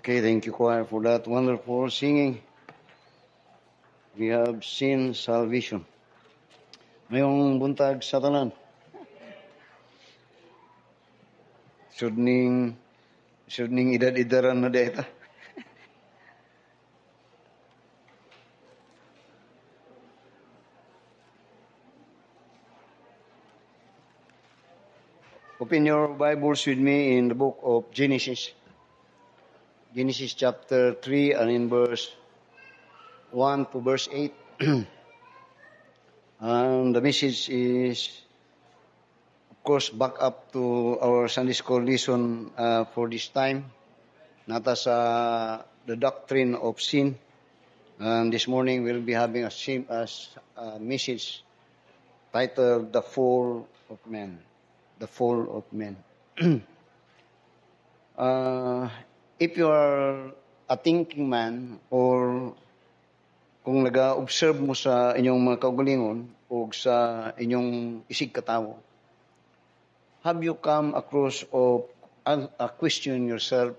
Okay, thank you, choir, for that wonderful singing. We have seen salvation. Mayong buntag sa tanan. Sudning edad-edaran na deta. Open your Bibles with me in the book of Genesis. Genesis chapter 3 and in verse 1 to verse 8. And the message is, of course, back up to our Sunday school lesson for this time. Nata sa the doctrine of sin. And this morning we'll be having a message titled The Fall of Man. The Fall of Man. If you are a thinking man or kung nag-observe mo sa inyong mga kaugalingon o sa inyong isig katawo, have you come across of a question yourself,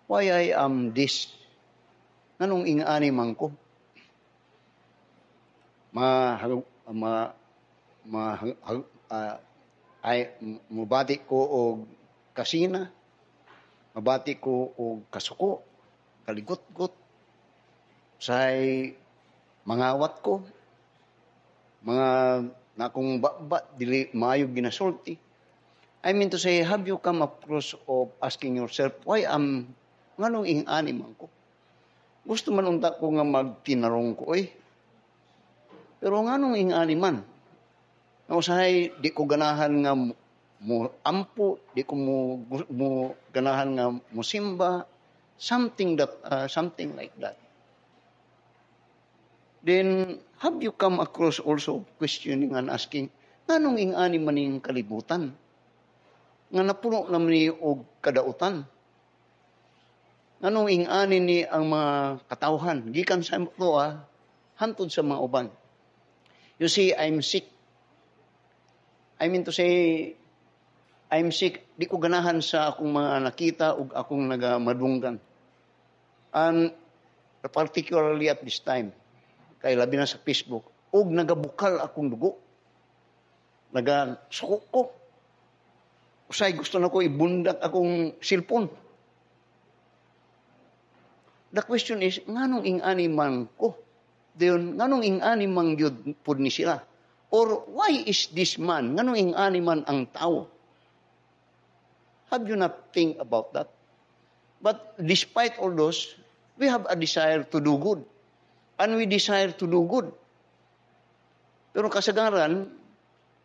why I am this? Nanong ingani man ko? Mabati ko og kasina, mabati ko og kasuko, kaligot-got, say mangawat ko, mga nakong baba, dili maayog ginasulti. I mean to say, have you come across of asking yourself, why am, nganong ingani man ko? Gusto man unta ko nga magtinarong ko, pero nganong ingani man? Usahay, di ko ganahan nga mo ampo, di ko mo ganahan nga mo simba, something like that. Then, have you come across also questioning and asking, nganong ingani man ning kalibutan? Nga napuno naman ni og kadautan. Nganong ingani ni ang mga katawhan? Gikan sa ito, hantod sa mga uban. You see, I'm sick. I mean to say, I'm sick. Di ko ganahan sa akong mga nakita o akong nagamadunggan. And particularly at this time, kay labi na sa Facebook, og nagabukal akong dugo. Nagasuko ko. Usay gusto na ko ibundak akong cellphone. The question is, nganong ingani man ko? Diyon, nganong ingani man yun po ni sila? Or why is this man? Nganong ingani man ang tao? Have you not think about that? But despite all those, we have a desire to do good. And we desire to do good. Pero kasagaran,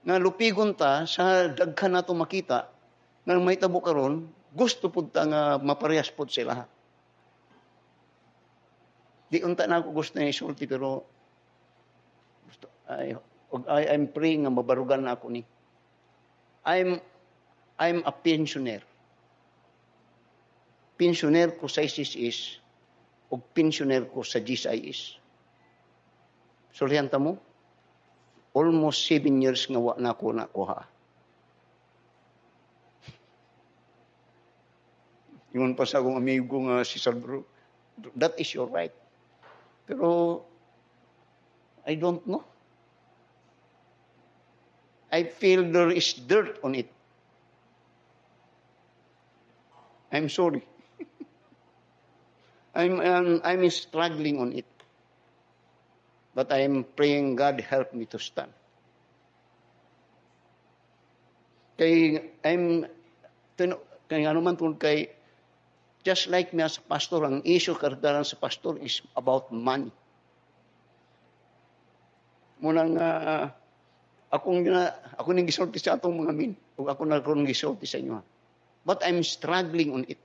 nga lupigon ta sa daghan nato makita, nga may tabo karon, gusto pud ta nga maparehas pud sila. Di unta na ako gusto na isulti, pero I'm praying nga mabarugan na ako ni. I'm a pensioner. Pensioner ko sa ISIS is, o pensioner ko sa GSIS. Soryan ta mo, almost 7 years nga wa na ako nakuha. Yun pa sa akong amigo nga si Salvador, that is your right. Pero, I don't know. I feel there is dirt on it. I'm sorry. I'm struggling on it. But I'm praying God help me to stand. Kay ano man tungkol kay, just like me as a pastor, ang issue kardaran sa pastor is about money. Munang ako ning gisulti sa atong mga min, o ako na ron gisulti sa inyo. But I'm struggling on it.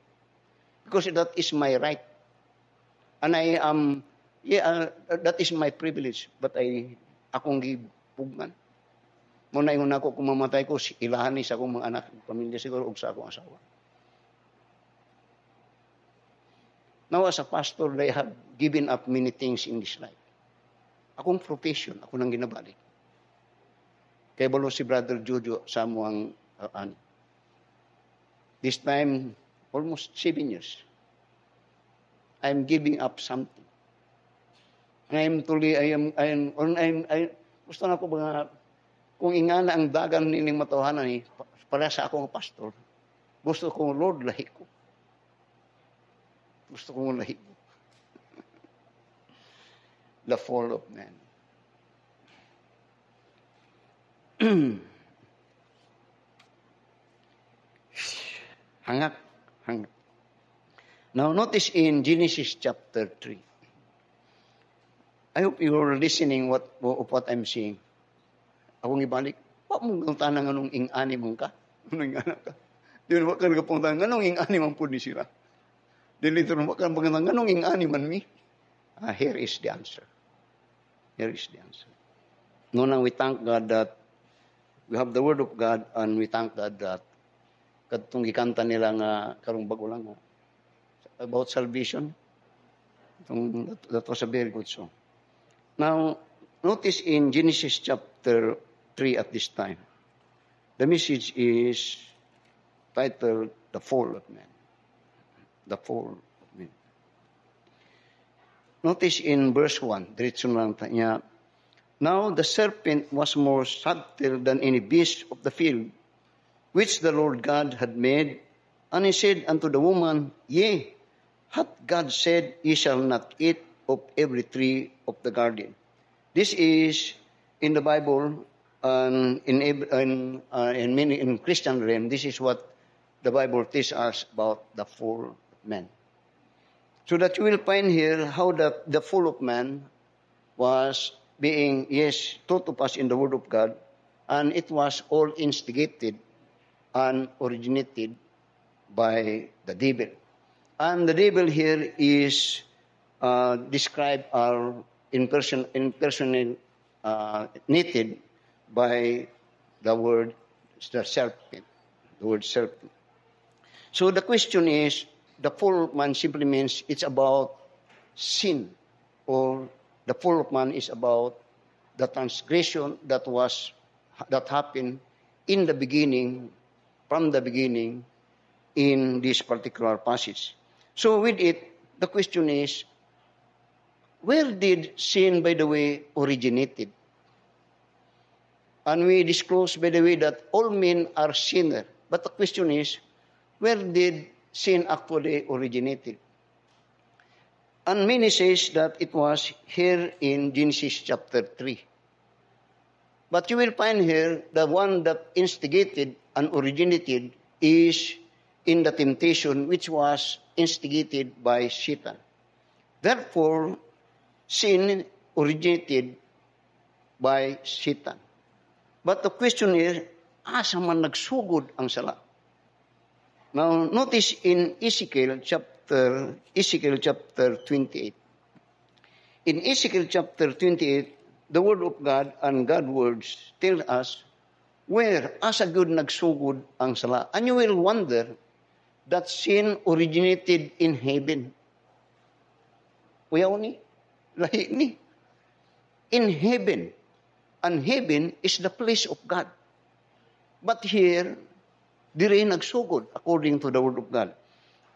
Because that is my right. And I am, that is my privilege. But akong gipugman. Muna ingon ako, kung mamatay ko, ilahan ni sa akong mga anak, pamilya siguro, o sa akong asawa. Now, as a pastor, they have given up many things in this life. Akong profession, ako nang ginabalik. Kaya balo si Brother Jojo sa amuang This time, almost 7 years. I'm giving up something. Gusto na ko mga, kung ingana ang dagan nining matuhanan ni, para sa akong pastor, gusto kong Lord, lahi ko. Gusto kong lahi ko. The fall of man. Hangak. Now, notice in Genesis chapter 3. I hope you are listening of what I'm saying. Akong ibalik, wak mong tanang anong ing-ani mong ka? Anong ing-ana ka? Di ba ka nagpunta, anong ing-ani man po ni sila? Dito na wak ka pagkatang, anong ing-ani man mi? Here is the answer. Here is the answer. Ngunang we thank God that we have the Word of God and we thank God that katong gikanta nila nga karong bago lang about salvation. That was a very good song. Now, notice in Genesis chapter 3 at this time, the message is titled The Fall of Man. The Fall of Man. Notice in verse 1, diretso lang niya, now the serpent was more subtle than any beast of the field, which the Lord God had made. And he said unto the woman, Yea, hath God said, Ye shall not eat of every tree of the garden. This is in the Bible, in Christian realm, this is what the Bible teaches us about the fall of man. So that you will find here how the fall of man was being, taught to us in the Word of God, and it was all instigated and originated by the devil. And the devil here is described or impersonated by the word serpent. The word serpent. So the question is, the fall of man simply means it's about sin, or the fall of man is about the transgression that happened in the beginning, from the beginning, in this particular passage. So with it, the question is, where did sin, by the way, originated? And we disclose, by the way, that all men are sinners. But the question is, where did sin actually originated? And many says that it was here in Genesis chapter 3. But you will find here the one that instigated and originated is in the temptation which was instigated by Satan. Therefore, sin originated by Satan. But the question is, asa man nagsugod ang sala? Now, notice in Ezekiel chapter 28. In Ezekiel chapter 28, the Word of God and God's words tell us where asa good nagsugod ang sala. And you will wonder that sin originated in heaven. Uyaw ni, lahi ni. In heaven. And heaven is the place of God. But here, dire nagsugod according to the Word of God.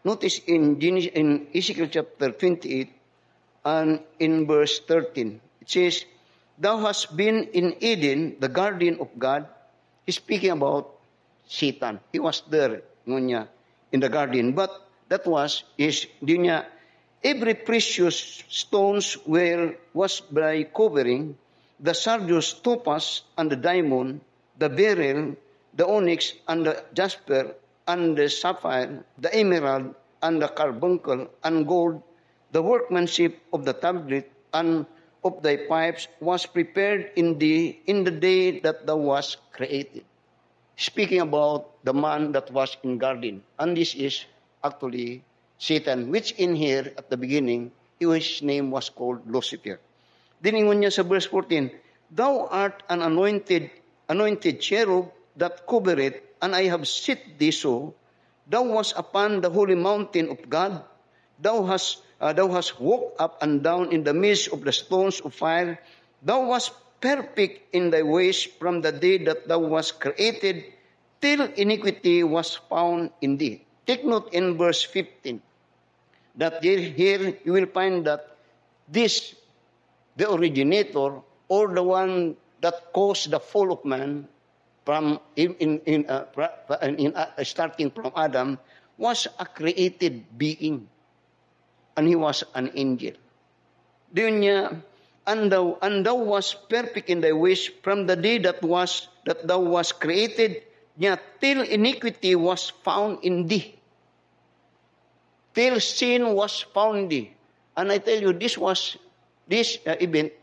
Notice in Ezekiel chapter 28 and in verse 13, it says, Thou hast been in Eden, the garden of God. He's speaking about Satan. He was there, ngunya, in the garden. But that was, every precious stones was by covering, the sardius, topaz, and the diamond, the beryl, the onyx, and the jasper, and the sapphire, the emerald, and the carbuncle, and gold, the workmanship of the tablet, and of thy pipes was prepared in the day that thou was created. Speaking about the man that was in garden. And this is actually Satan, which in here at the beginning, his name was called Lucifer. Diningon niya sa verse 14, Thou art an anointed cherub that covereth, and I have set thee so. Thou wast upon the holy mountain of God. Thou hast walked up and down in the midst of the stones of fire. Thou wast perfect in thy ways from the day that thou wast created, till iniquity was found in thee. Take note in verse 15. that here you will find that this, the originator, or the one that caused the fall of man from starting from Adam, was a created being, and he was an angel. Diyon niya, and thou was perfect in thy ways from the day that thou was created, niya till iniquity was found in thee, till sin was found in thee. And I tell you, this event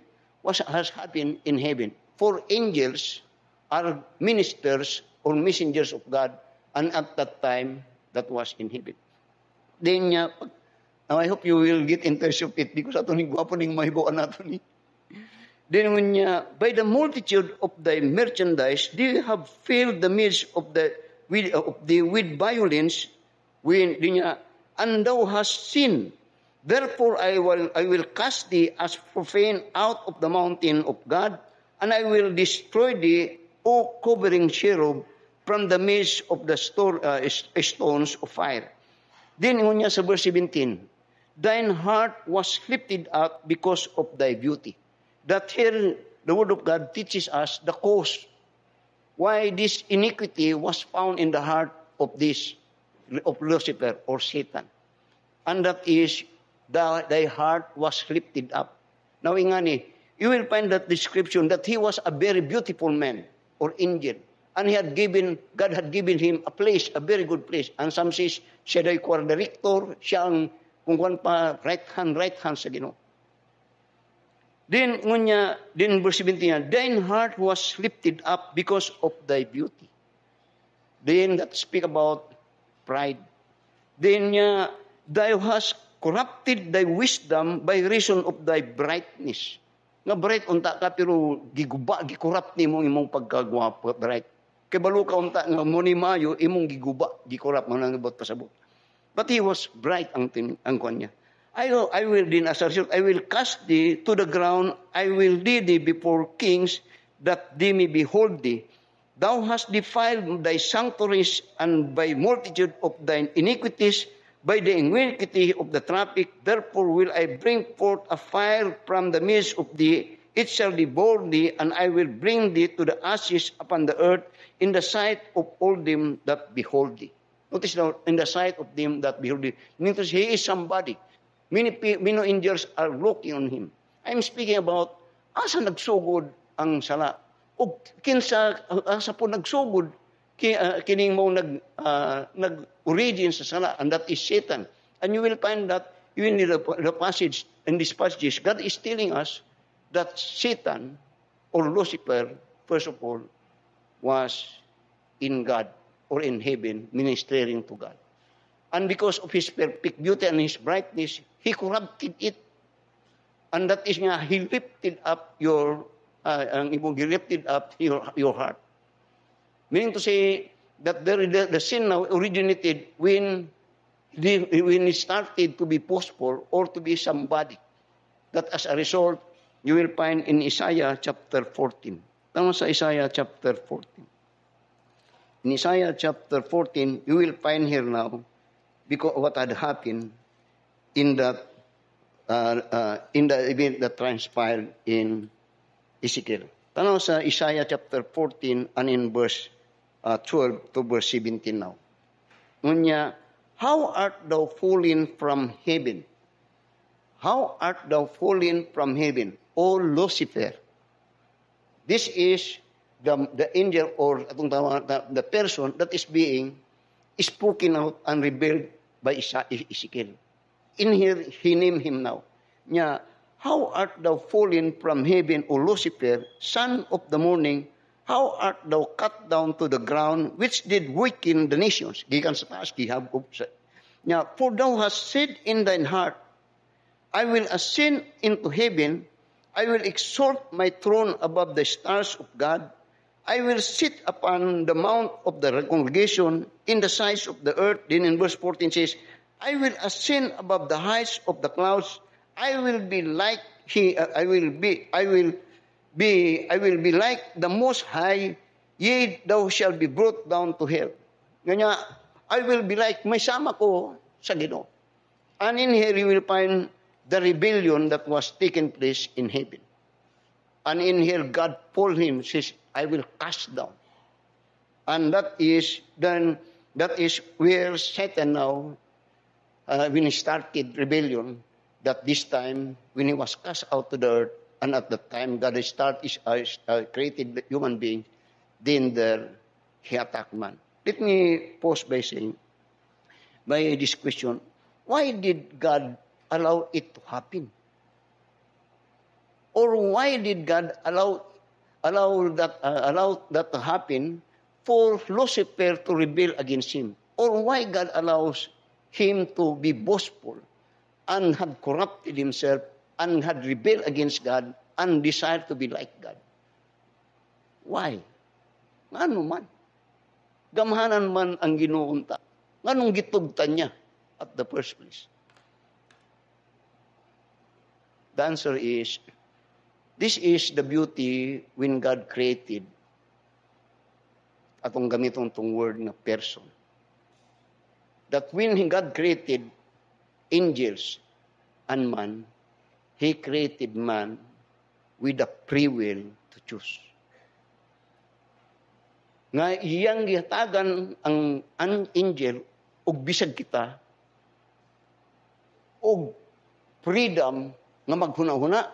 has happened in heaven. For angels are ministers or messengers of God, and at that time, that was in heaven. Then niya, now I hope you will get interest of it, because ato ni gwapo ning mahibuan nato ni. Then niya, by the multitude of thy merchandise, they have filled the midst of the with violence, when niya, and thou hast sinned. Therefore I will cast thee as profane out of the mountain of God, and I will destroy thee, O covering cherub, from the midst of the stones of fire. Then niya sa verse 17, thine heart was lifted up because of thy beauty. That here, the word of God teaches us the cause why this iniquity was found in the heart of Lucifer or Satan. And that is, thy heart was lifted up. Now, ingani, you will find that description that he was a very beautiful man or angel. And God had given him a place, a very good place. And some says, siya dahi director, siya ang kung pa right hand sa Ginoo. Then verse 17, thine heart was lifted up because of thy beauty. Then that speak about pride. Then thou hast corrupted thy wisdom by reason of thy brightness. Nga bright unta ka, pero gikurupt ni mo imong pagkagwapo, bright. Kay balo ka unta nga mo ni mayo, imong gikurupt mo nang ibot pasabot. But he was bright ang kwan niya. I will din assert, I will cast thee to the ground, I will lead thee before kings, that they may behold thee. Thou hast defiled thy sanctuaries, and by multitude of thine iniquities, by the iniquity of the traffic, therefore will I bring forth a fire from the midst of thee, it shall devour thee, and I will bring thee to the ashes upon the earth, in the sight of all them that behold thee. Notice now, in the sight of them that behold thee. Means he is somebody. Many angels are looking on him. I'm speaking about asa nagsugod ang sala. O kinsa asa po nagsugod kining mo nag-origin sa sala, and that is Satan. And you will find that even in the passage, in this passages, God is telling us that Satan or Lucifer, first of all, was in God or in heaven, ministering to God. And because of his perfect beauty and his brightness, he corrupted it. And that is nga, he lifted up he lifted up your heart. Meaning to say that the sin now originated when it started to be boastful or to be somebody. That as a result, you will find in Isaiah chapter 14. Tama sa Isaiah chapter 14. In Isaiah chapter 14, you will find here now, because what had happened in the event that transpired in Ezekiel. Tanaw sa Isaiah chapter 14 and in verse 12 to verse 17 now. Ngunya, how art thou fallen from heaven? How art thou fallen from heaven, O Lucifer? This is the angel or the person that is being spoken out and revealed by Ezekiel. In here, he named him now. Nya, how art thou fallen from heaven, O Lucifer, son of the morning? How art thou cut down to the ground, which did weaken the nations? Gikan sa taas, gihagop sa. Nya, for thou hast said in thine heart, I will ascend into heaven, I will exalt my throne above the stars of God, I will sit upon the mount of the congregation in the sides of the earth. Then in verse 14 says, I will ascend above the heights of the clouds. I will be like the Most High. Yea, thou shalt be brought down to hell. Kanya, I will be like, may sama ko sa Ginoo. And in here you will find the rebellion that was taken place in heaven. And in here God told him, says, I will cast down. And that is where Satan now, when he started rebellion, that this time when he was cast out to the earth, and at that time God created the human being, then there he attacked man. Let me pause by saying, by this question, why did God allow it to happen? Or why did God allow that to happen for Lucifer to rebel against him? Or why God allows him to be boastful and had corrupted himself and had rebelled against God and desired to be like God? Why? Ngano man? Gamhanan man ang ginuunta. Nganong gitugtan niya at the first place? The answer is, this is the beauty when God created, atong gamiton tong word na person. That when God created angels and man, He created man with a free will to choose. Nga iyang gihatagan ang angel og bisag kita og freedom nga maghuna-huna,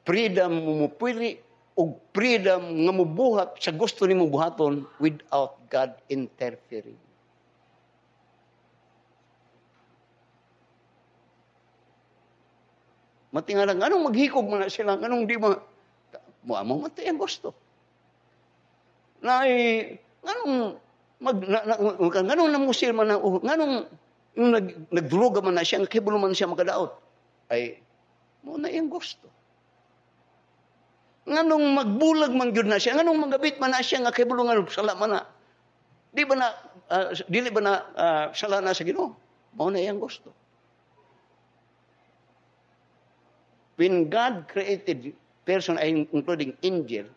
freedom mo mupili, og freedom nga mubuhat sa gusto nimo buhaton without God interfering. Matingalang, anong maghikog mo na sila? Anong di mo? Mo matay ang gusto. Nganong namusil man na, nganong nagduluga man na siya, nakibulo man siya magadaot. Ay, mo na iyang gusto. Nganong magbulag man gyud na siya, nganong magabit man na siya, nakibulungan sala man na. Dili ba na sala na sa Ginoo? Mo na iyang gusto. When God created person, including angel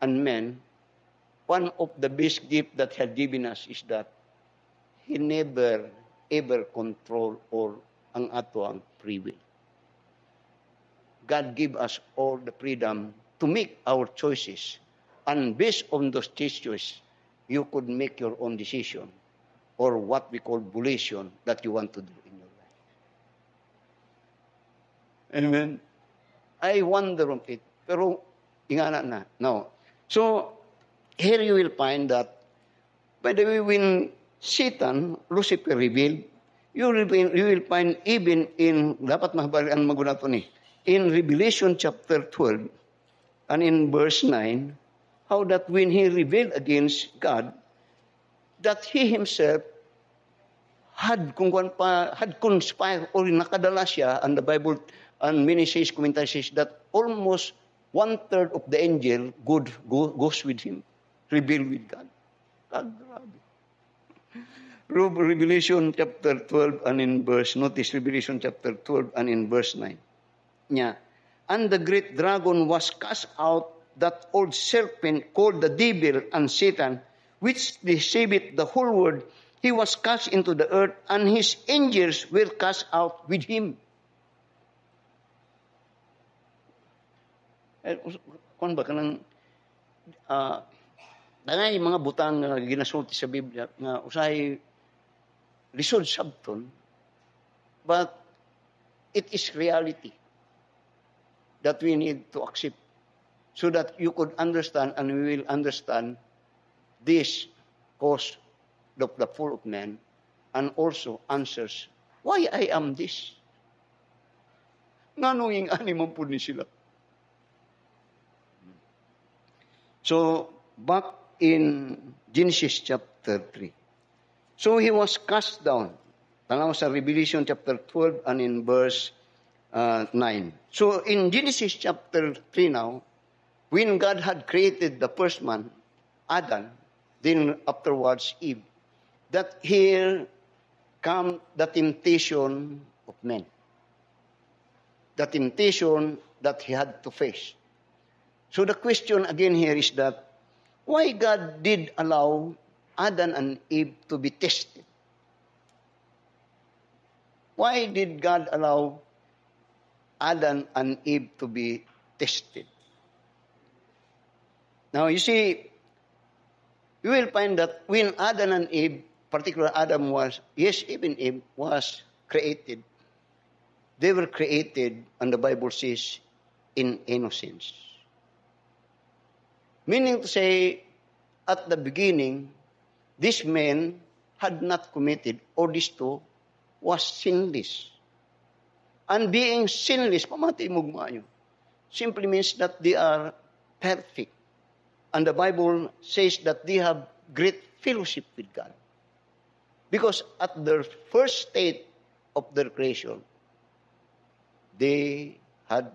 and men, one of the best gift that He had given us is that He never ever control or ang ato ang free will. God give us all the freedom to make our choices. And based on those choices, you could make your own decision or what we call volition that you want to do in your life. Amen. I wonder on it. Pero, ingana na. No. So, here you will find that, by the way, when Satan, Lucifer rebelled, you will find even in, dapat mahabalian magunato ni, in Revelation chapter 12, and in verse 9, how that when he rebelled against God, that he himself had conspired or nakadala siya, and the Bible, and many commentaries says that almost 1/3 of the angel goes with him, rebel with God. Grabe. Revelation chapter 12 and in verse, notice Revelation chapter 12 and in verse 9. Yeah. And the great dragon was cast out, that old serpent called the devil and Satan, which deceived the whole world. He was cast into the earth, and his angels were cast out with him. Kung ba kanang dangay mga butang nga ginasulti sa Biblia nga usahay lisod sabton, but it is reality that we need to accept so that you could understand and we will understand this cause of the fall of man and also answers why I am this. Nganong yung animon po ni sila. So, back in Genesis chapter 3. So, he was cast down. Tanaw sa Revelation chapter 12 and in verse 9. So, in Genesis chapter 3 now, when God had created the first man, Adam, then afterwards Eve, that here come the temptation of men. The temptation that he had to face. So the question again here is that, why God did allow Adam and Eve to be tested? Why did God allow Adam and Eve to be tested? Now, you see, you will find that when Adam and Eve, particularly Adam was, yes, even Eve was created, they were created, and the Bible says, in innocence. Meaning to say, at the beginning, this man had not committed, or this two was sinless. And being sinless, pamati mugma nyo, simply means that they are perfect. And the Bible says that they have great fellowship with God. Because at their first state of their creation, they had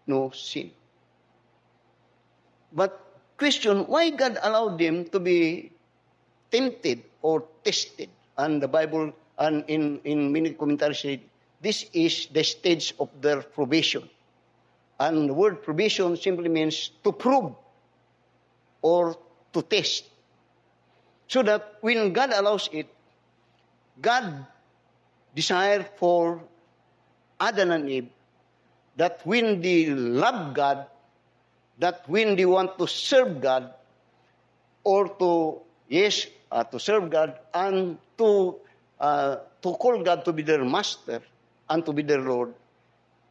no sin. But question, why God allowed them to be tempted or tested? And the Bible, and in many commentaries say, this is the stage of their probation. And the word probation simply means to prove or to test. So that when God allows it, God desired for Adam and Eve that when they love God, that when they want to serve God, or to serve God and to call God to be their master and to be their Lord,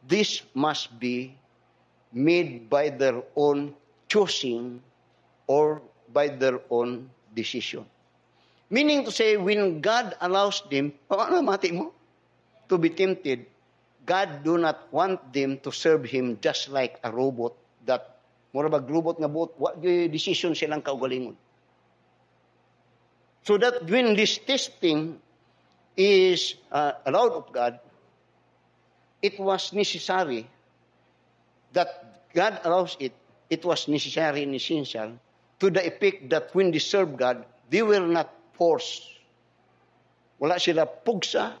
this must be made by their own choosing or by their own decision. Meaning to say, when God allows them, to be tempted, God do not want them to serve Him just like a robot that, mura bag robot nga bot, what the decision silang kaugalingon. So that when this testing is allowed of God, it was necessary that God allows it. It was necessary and essential to the effect that when they serve God, they were not forced. Wala sila pugsa,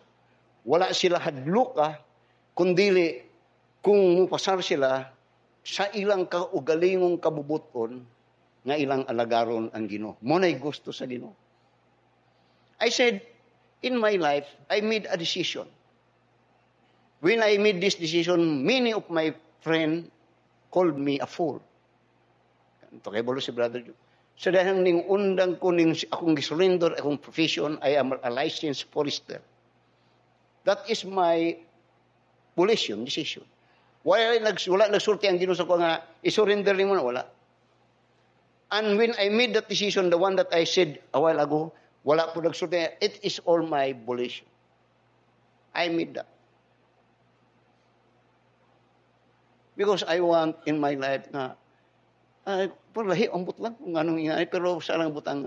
wala sila hadluka, kundi kung mupasar sila sa ilang kaugalingong kabubuton nga ilang alagaron ang Ginoo. Monay gusto sa Ginoo. I said, in my life, I made a decision. When I made this decision, many of my friends called me a fool. Ito kay Bolo si Brother Joe. Sa dahang ning undang ko ning akong gisurrender, akong profession, I am a licensed forester. That is my decision. Wala nagsulti ang Ginoo sa ko nga isurrender nimo na wala. And when I made that decision, the one that I said a while ago, wala po nagsulti, it is all my volition. I made that. Because I want in my life na lahi ang butlang kung anong ingay, pero sarang butang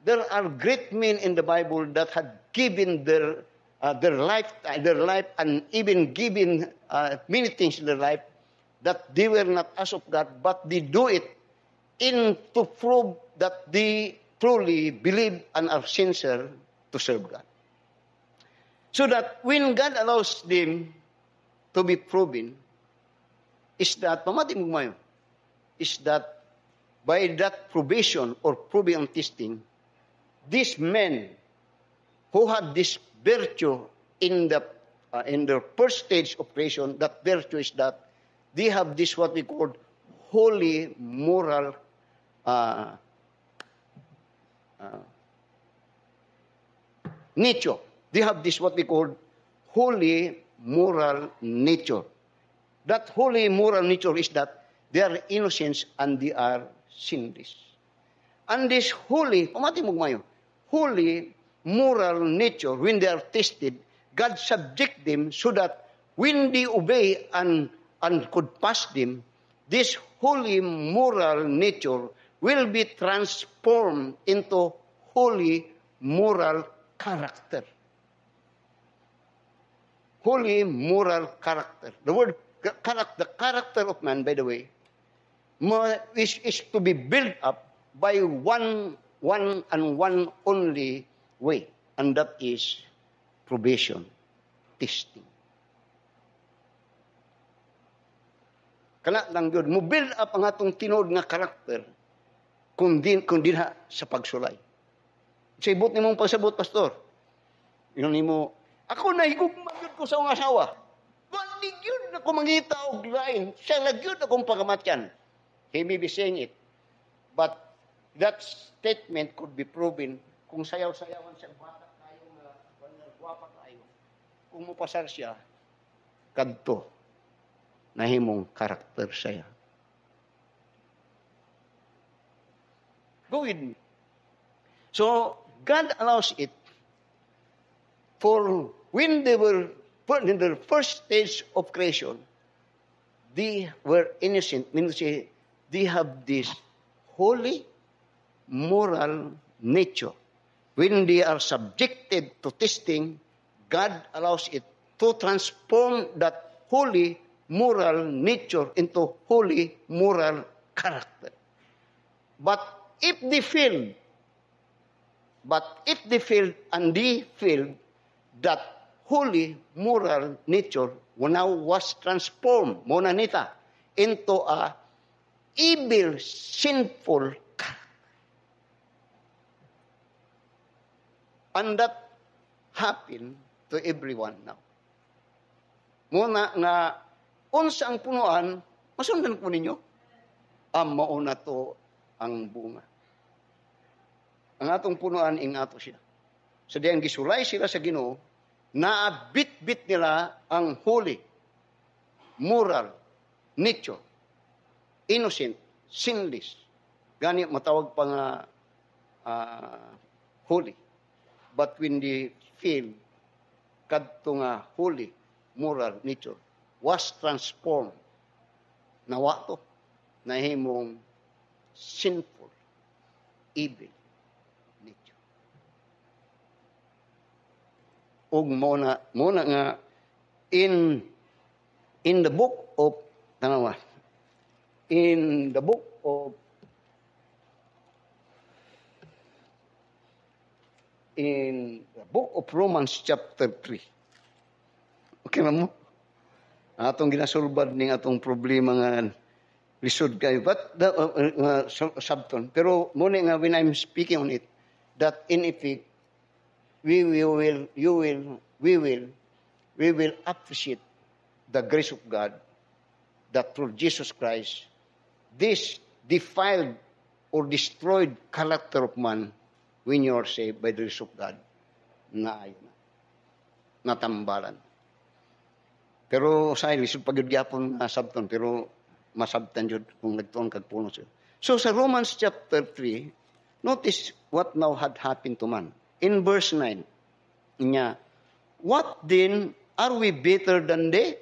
there are great men in the Bible that had given their life and even given many things in their life that they were not as of God, but they do it to prove that they truly believe and are sincere to serve God. So that when God allows them to be proven, is that, pamating mo ngayon, is that by that probation or proving and testing, these men who had this virtue in the first stage of creation, that virtue is that they have this what we call holy moral nature. They have this what we call holy moral nature. That holy moral nature is that they are innocent and they are sinless. And this holy, pamati mo mayo, holy moral nature, when they are tested, God subject them so that when they obey and could pass them, this holy moral nature will be transformed into holy moral character. Holy moral character. The word the character of man, by the way, is to be built up by one and one only way, and that is probation, testing. Kana lang yun, mo build up ang atong tinod nga karakter kung dinha sa pagsulay. Sa ibot ni mong pagsabot, pastor. Yun ni mo, Ako nahigugma gyud ko sa akong asawa. Wali gyud ako mangita og lain. Siya lang gyud akong pagamatyan. He may be saying it. But that statement could be proven kung sayaw-sayawan siya bata kayo nga gwapa kayo. Kung mupasar siya kadto nahimong karakter siya. Go with me. So God allows it for when they were in the first stage of creation, they were innocent, means they have this holy, moral nature. When they are subjected to testing, God allows it to transform that holy, moral nature into holy, moral character. But if they failed and they failed, that holy, moral nature now was transformed, monanita, into a evil, sinful character. And that happened to everyone now. Muna nga, unsa ang punuan, masundan po ninyo, mauna to ang bunga. Ang atong punuan, ato siya. Sa diyang gisulay sila sa Ginoo, naabit-bit nila ang holy, moral, nature, innocent, sinless. Gani matawag pa nga holy. But when they feel kadto nga holy, moral nature was transformed, nawa to, nahimong sinful, evil nature. Ug muna nga in the book of Romans chapter 3. Okay na mo? Atong ginasulbad ning atong problema nga lisod kayo. But subton. Pero muna nga when I'm speaking on it, that in effect, we will appreciate the grace of God that through Jesus Christ, this defiled or destroyed character of man, when you are saved by the grace of God, natambalan. Pero sa lisod pagyapon nga sabton, pero masabtan jud kung nagtuon kag puno siya. So sa Romans chapter 3, notice what now had happened to man. In verse 9, niya, what then are we better than they?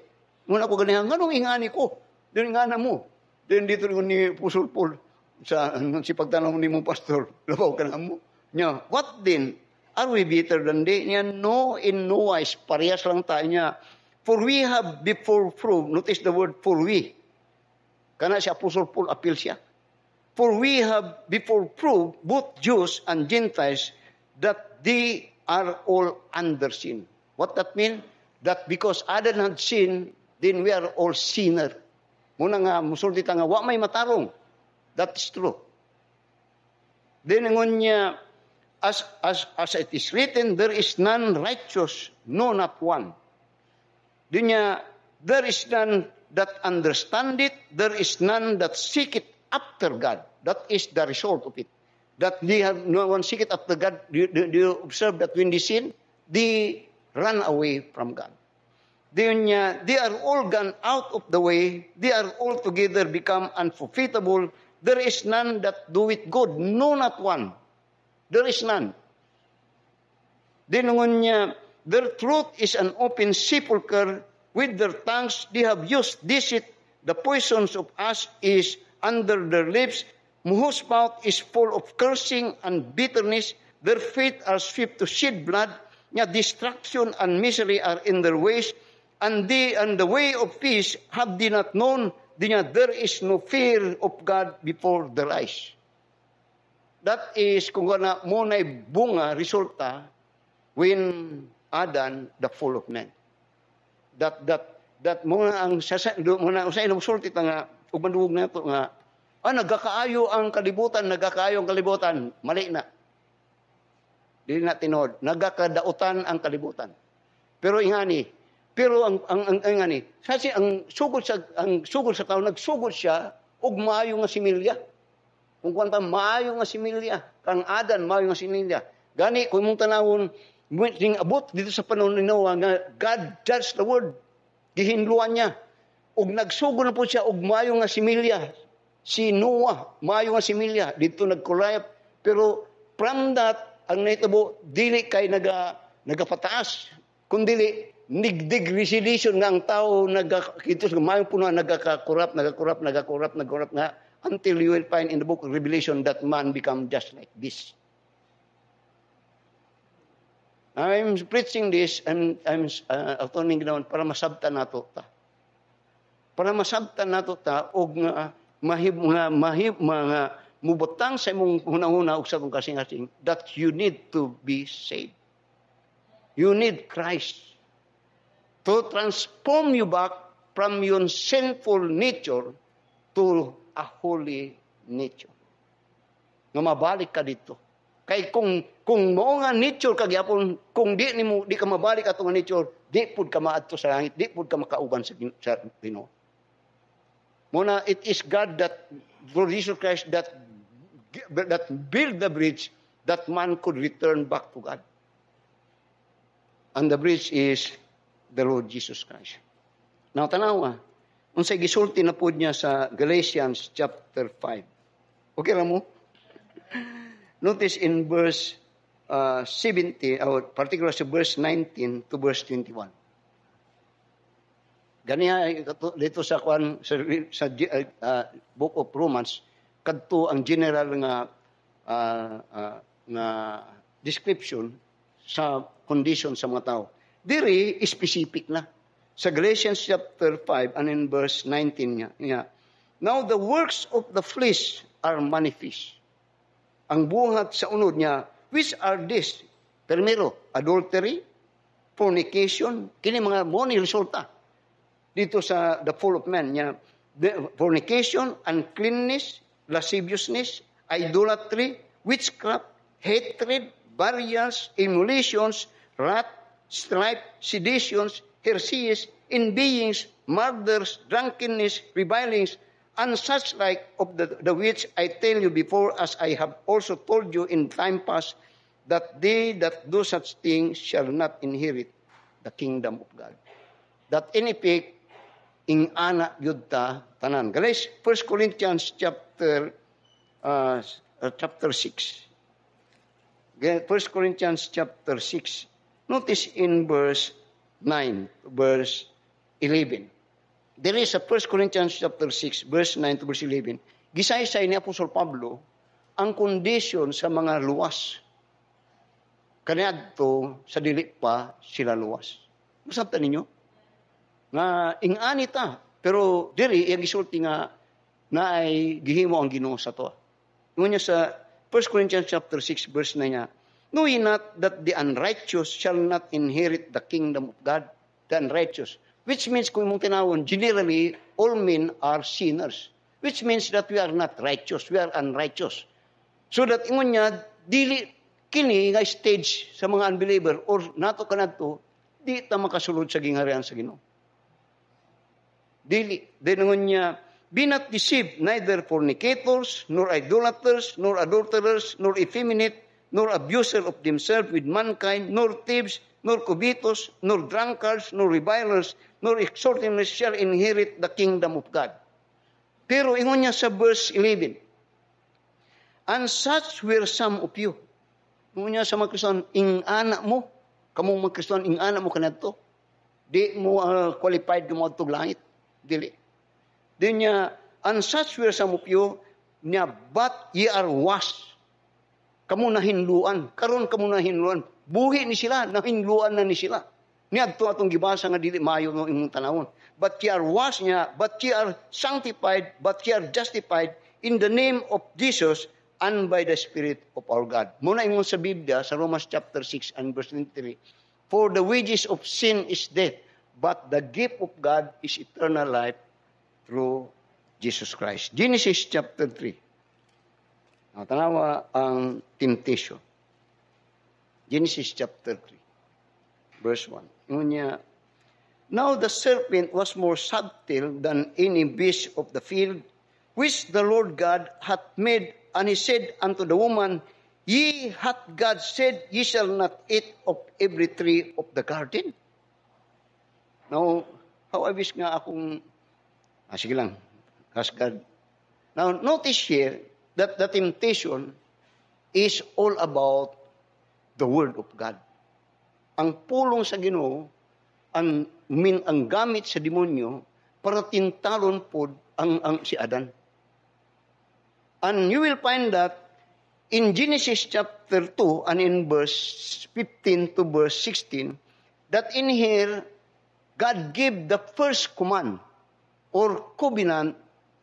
Muna ko ganihan, ganong ingani ko? Din ingana mo. Din dito ni Pusol Paul, si pagtanong ni mo pastor, labaw ka na mo. Niya, what then are we better than they? Niya, no, in no wise, parehas lang tayo niya. For we have before proved, notice the word for we. Kana si Apostle Paul, appeal siya. For we have before proved, both Jews and Gentiles, that they are all under sin. What that mean? That because Adam had sinned, then we are all sinner. Muna nga, musulti nga, wa may matarong. That is true. Then ngon niya, as it is written, there is none righteous, no, not one. Then niya, there is none that understand it, there is none that seek it after God. That is the result of it. That they have no one seek it after God. Do you observe that when they sin, they run away from God. Then they are all gone out of the way. They are altogether become unprofitable. There is none that do it good. No, not one. There is none. Then their truth is an open sepulchre. With their tongues they have used deceit. The poisons of us is under their lips, whose mouth is full of cursing and bitterness. Their feet are swift to shed blood. Destruction and misery are in their ways. And the way of peace have they not known. There is no fear of God before their eyes. That is kung gana muna bunga resulta when Adam the fall of man. That muna ang muna usay na resulta nga ug manduog na to nga nagakaayo ang kalibutan, mali na. Dili na tinod, nagakadautan ang kalibutan. Pero ingani, pero ang ingani, kasi ang sugod sa tao nagsugod siya og maayo nga similya. Kung kuwanta maayo nga similya, kang Adan maayo nga similya. Gani kung mong tanawon ning abot dito sa panahon ni Noah nga God judged the world. Gihinluan niya. Og nagsugod na po siya og maayo nga similya. Si Noah, maayo nga similya, dito nagkulayap. Pero from that, ang naitabo, dili kay nagapataas. Kundili, nigdig resolution nga ang tao nagakito sa maayo po na nagakakurap nga until you will find in the book of Revelation that man become just like this. I'm preaching this, I'm atoning ginawan para masabtan nato ta. Para masabtan nato ta og nga mga mubutang sa imong hunahuna ug sa imong kasing-kasing that you need to be saved. You need Christ to transform you back from your sinful nature to a holy nature. Nga mabalik ka dito. Kay kung mao nga nature kagyapon, kung di ka mabalik ato nga nature, di pud ka maadto sa langit, di pud ka makauban sa Ginoo. Muna, it is God that, through Jesus Christ, that built the bridge that man could return back to God. And the bridge is the Lord Jesus Christ. Now, tanawa, unsay gisulti na po niya sa Galatians chapter 5. Okay lang mo? Notice in verse 17, or particularly sa verse 19 to verse 21. Ganiya dito sa Book of Romans, kadto ang general nga description sa condition sa mga tao. Diri specific na. Sa Galatians chapter 5 and in verse 19 niya. Now the works of the flesh are manifest. Ang buhat sa unod niya, which are this? Primero, adultery, fornication, kini mga mo ni resulta dito sa the fall of man niya. Fornication, uncleanness, lasciviousness, idolatry, witchcraft, hatred, variance, emulations, wrath, strife, seditions, heresies, envyings, murders, drunkenness, revilings, and such like of the which I tell you before, as I have also told you in time past, that they that do such things shall not inherit the kingdom of God. That in effect, ing ana yud ta tanan. Guys, 1 Corinthians chapter 6. 1 Corinthians chapter 6. Notice in verse 9, verse 11. There is a 1 Corinthians chapter 6, verse 9 to verse 11. Gisaysay ni Apostol Pablo ang kondisyon sa mga luwas. Kaniadto sa dili pa sila luwas. Masabtan ninyo? Nga ingani ta, pero diri yung gisulti nga na ay gihimo ang Ginoo sa to. Ngunya sa 1 Corinthians chapter 6, verse 9 niya, know ye not that the unrighteous shall not inherit the kingdom of God? The unrighteous. Which means, kung mong tinawon, generally, all men are sinners. Which means that we are not righteous, we are unrighteous. So that ingon niya, dili kini nga stage sa mga unbeliever or nato kanadto, di ta makasulod sa gingharian sa Ginoo. Dili. Then ingon niya, be not deceived, neither fornicators, nor idolaters, nor adulterers, nor effeminate, nor abuser of themselves with mankind, nor thieves, nor covetous, nor drunkards, nor revilers, nor extortioners shall inherit the kingdom of God. Pero ingon niya sa verse 11, and such were some of you. Ingon niya sa mga Kristiyan, ing anak mo, kamong mga Kristiyan, ing anak mo kanadto. Di mo qualified mo itong langit. Dili. Di niya, and such were some of you, niya, but ye are washed. Kamu nahinluan. Karon kamu nahinluan. Buhi ni sila, nahinluan na ni sila. Niadto atong gibasa nga dili maayo ng imong tanawon. But ye are washed niya, but ye are sanctified, but ye are justified in the name of Jesus and by the Spirit of our God. Muna ingon sa Biblia, sa Romans chapter 6 and verse 23, for the wages of sin is death, but the gift of God is eternal life through Jesus Christ. Genesis chapter 3. Tanawa ang temptation. Genesis chapter 3. verse 1. Ingon niya, now the serpent was more subtle than any beast of the field, which the Lord God hath made, and he said unto the woman, Ye hath God said, Ye shall not eat of every tree of the garden? Now, how I wish nga akong, sige lang, ask God. Now, notice here that the temptation is all about the Word of God. Ang pulong sa Ginoo, ang gamit sa demonyo para tintalon po ang si Adan. And you will find that in Genesis chapter 2 and in verse 15 to verse 16, that in here, God gave the first command or covenant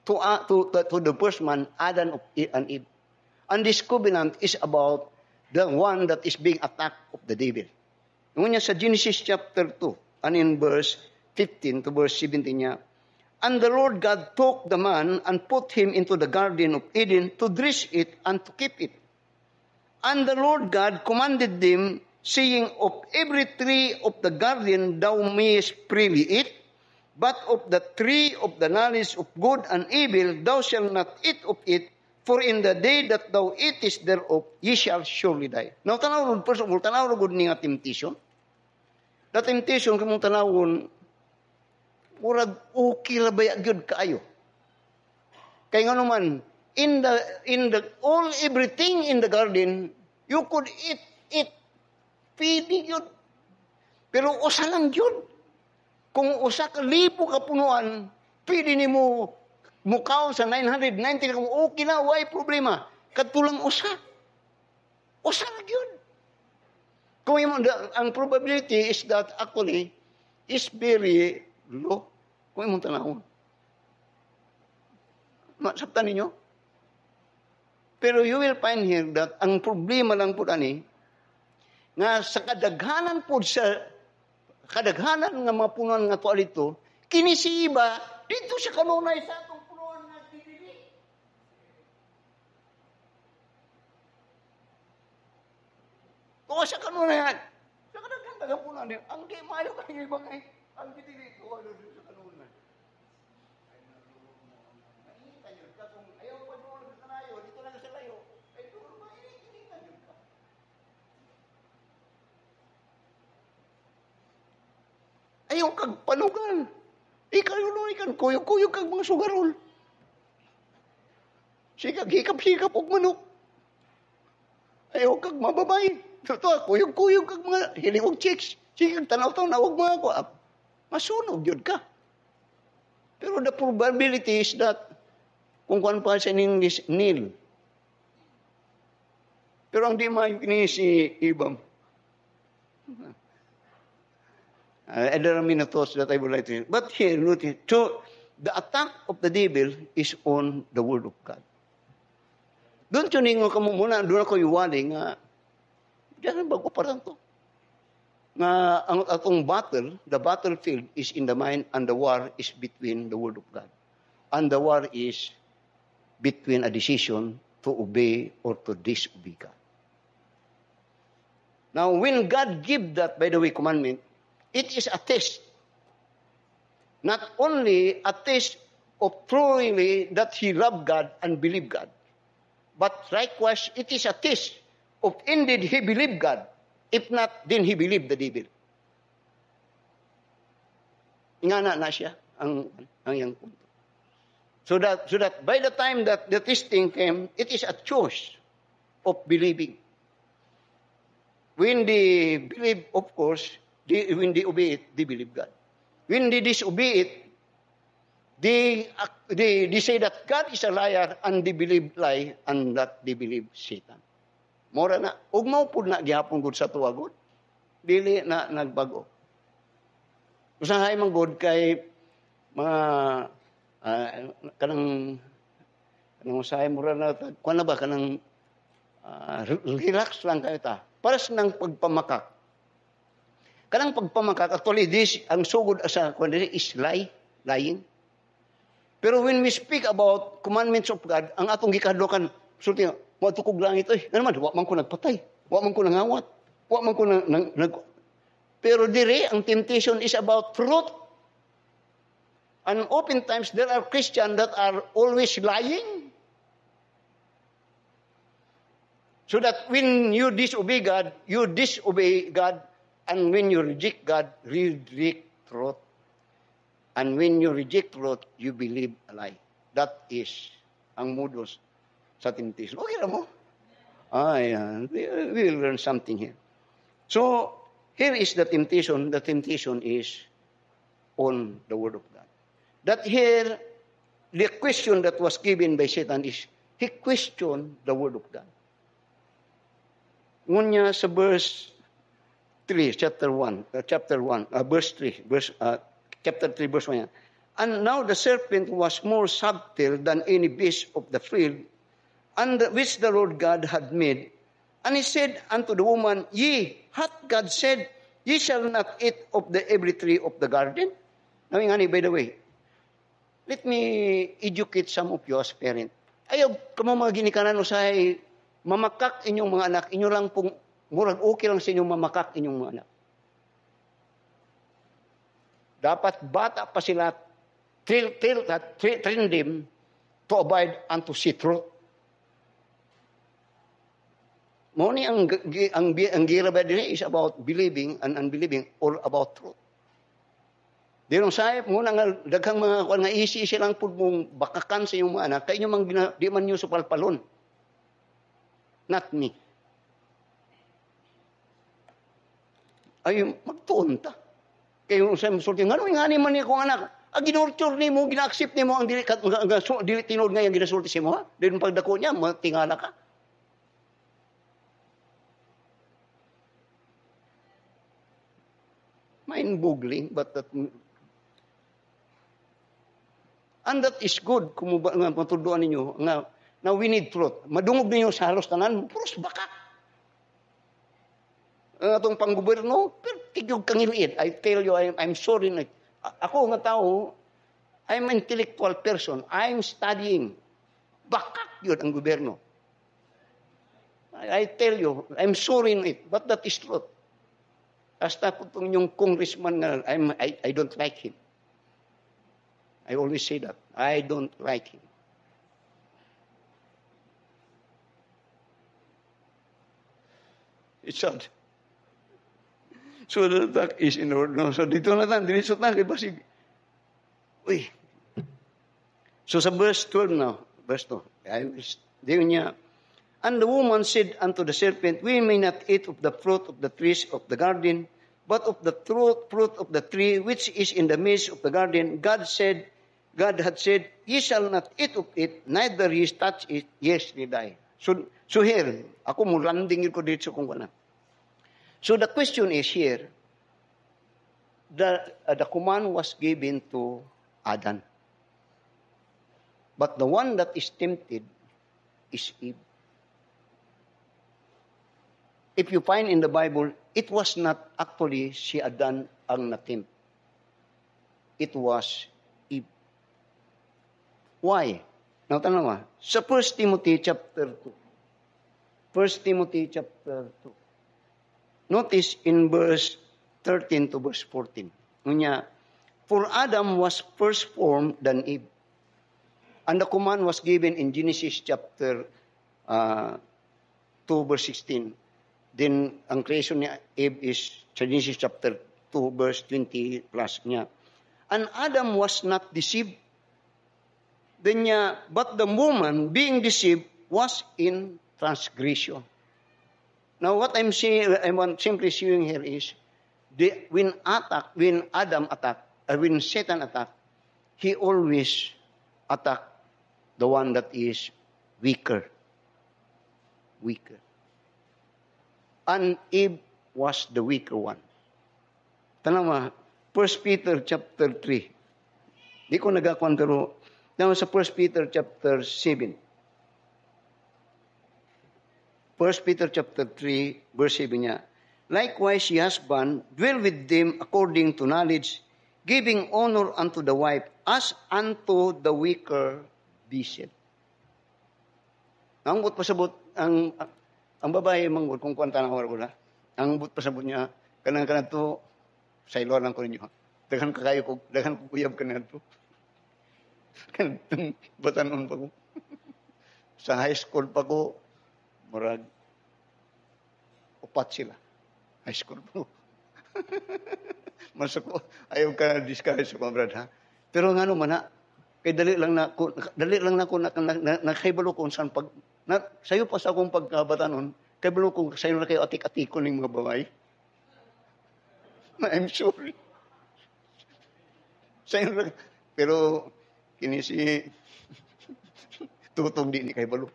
to the first man, Adam and Eve. And this covenant is about the one that is being attacked of the devil. Ngunit sa Genesis chapter 2, and in verse 15 to verse 17 niya, and the Lord God took the man and put him into the garden of Eden to dress it and to keep it. And the Lord God commanded them, saying, of every tree of the garden thou mayest freely eat, but of the tree of the knowledge of good and evil thou shalt not eat of it, for in the day that thou eatest thereof, ye shall surely die. Now, tanawon, first of all, tanawon good ni nga temptation. The temptation, kung tanawon, murag okay ra ba gyud kaayo. Kay nga naman, in the all everything in the garden, you could eat, pwede yun. Pero usa lang yun. Kung usa ka libo ka punuan, pwede ni mo mukaw sa 990, kung okay na, why problema? Katulang usa. Usa lang yun. Kung ang probability is that actually is very low. Kung imong tanawon. Masabtan ninyo? Pero you will find here that ang problema lang po ani, nga sa kadaghanan po kadaghanan nga mga punuan nga tuwa dito, kinisiba dito sa kanunay sa atong punuan nga dili. Tuwa sa kanunay nga, sa kadaghanan punuan din, ang di maayo kayo ibang ang dili tuwa dito sa kanunay. Ayaw pa doon sa kanayo, dito lang sa layo. Ay, doon ba, initan yun ka. Ayaw kag palugan. Ikaw ikan, kuyog-kuyog kag mga sugarol. Hikap-hikap og manok. Ayaw kag mababay. Ito, kuyog-kuyog kag mga hiligog chicks. Sikag tanaw-tanaw, huwag mga ako. Masunog yun ka. Pero the probability is that kung kuwan pa sa English, nil. Pero ang di maayong si Ibam. There are many thoughts that I would like to. But here, notice, so the attack of the devil is on the Word of God. Doon tuningo ka mo muna, doon ako iwali nga, diyan bago parang to. Nga ang atong battle, the battlefield is in the mind and the war is between the Word of God. And the war is between a decision to obey or to disobey God. Now, when God give that, by the way, commandment, it is a test. Not only a test of truly that he loved God and believed God, but likewise, it is a test of indeed he believed God. If not, then he believed the devil. Ingana na siya ang iyang punto. So that by the time that the testing came, it is a choice of believing. When they believe, of course, when they obey it, they believe God. When they disobey it, they say that God is a liar and they believe lie and that they believe Satan. Mora na, ug mao pud na gihapon gud sa tuwa gud. Dili na nagbago. Usahay man gud kay mga kanang usahay mura na kuan na ba kanang relax lang kayo ta. Para sa nang pagpamakak. Kanang pagpamakak, actually this ang sugod sa kuan is lying. Pero when we speak about commandments of God, ang atong gikadlokan, sulti wa tukog langit, ano man, wa man ko nagpatay, wa man ko nangawat, wa man ko Pero dire, ang temptation is about truth. And oftentimes, there are Christians that are always lying. So that when you disobey God, you disobey God. And when you reject God, you reject truth. And when you reject truth, you believe a lie. That is ang modus sa temptation. Okay na mo? Ayan. We will learn something here. So, here is the temptation. The temptation is on the Word of God. That here, the question that was given by Satan is, he questioned the Word of God. Ngunya sa verse 3, chapter 1, verse 3, chapter 3, verse 1. And now the serpent was more subtle than any beast of the field, and which the Lord God had made. And he said unto the woman, Ye, hath God said, Ye shall not eat of the every tree of the garden? Now, by the way, let me educate some of you as parent. Ayaw kamo mga ginikanan usay mamakak inyong mga anak, inyo lang pong murag okay lang sa inyong mamakak inyong mga anak. Dapat bata pa sila, train them to abide unto see truth. Moni ang gira ba din is about believing and unbelieving or about truth. Dirong sayap mo nga daghang mga kuan nga isi silang pud mong bakakan sa iyong mga anak kay inyo mang di man niyo supalpalon. Not me. Ay magtuon ta. Kay usay sulti ngano ngani man ni ko anak. Ang ginorture nimo, gina-accept nimo ang dili tinud nga yang ginasulti sa mo ha. Din pagdako niya tingala ka. Mind-boggling, but that and that is good kung nga matuduan ninyo nga now we need truth. Madungog ninyo sa halos tanan, puros baka. Atong panggobyerno, pero tigyog kang iliit. I tell you, I'm sorry. Ako nga tao, I'm an intellectual person. I'm studying. Bakak yun ang gobyerno. I tell you, I'm sorry in it, but that is truth. Hasta po itong yung congressman nga, I don't like him. I always say that. I don't like him. It's sad. So the attack is in order. No? So dito na lang, dinisot na, kay basig. Uy. So sa verse 12 now, verse 2, diyon niya, and the woman said unto the serpent, We may not eat of the fruit of the trees of the garden, but of the fruit of the tree which is in the midst of the garden, God had said, Ye shall not eat of it, neither ye touch it, yes, ye die. So here, ako mo landing ko dito kung wala. So the question is here, the command was given to Adam. But the one that is tempted is Eve. If you find in the Bible, it was not actually si Adan ang natempt. It was Eve. Why? Now, tanong mo, sa 1 Timothy chapter 2. 1 Timothy chapter 2. Notice in verse 13 to verse 14. Nunya, for Adam was first formed than Eve. And the command was given in Genesis chapter 2 verse 16. Then, ang creation ni Eve is Genesis chapter 2 verse 20 plus niya. And Adam was not deceived. Then niya, but the woman being deceived was in transgression. Now, what I'm saying, simply saying here is, when Satan attacked, he always attacked the one that is weaker. And Eve was the weaker one. Tanong mo, 1 Peter chapter 3. Di ko nagakuan pero, tanong sa 1 Peter chapter 7. 1 Peter chapter 3, verse 7 niya. Likewise, ye husband, dwell with them according to knowledge, giving honor unto the wife, as unto the weaker vessel. Ang but pasabot, ang babae manggod, kung kwanta na ko na, ang but pasabot niya, kanang to, Saylo lang ko ninyo. Daghan ko kuyab ka na ito. Kanitong batanon pa ko. Sa high school pa ko, murag, upat sila. High school pa ko. Masuk ko, ayaw ka discourage ko, brad, ha? Pero nga naman, ha? Kay dali lang na ko nakaibalo ko saan pag sayo pa sa akong pagkabatanon, kay balo ko sayo na kayo atik-atikon ng mga babae. I'm sorry. Sayo na, pero kini si tutong di ni kay balo.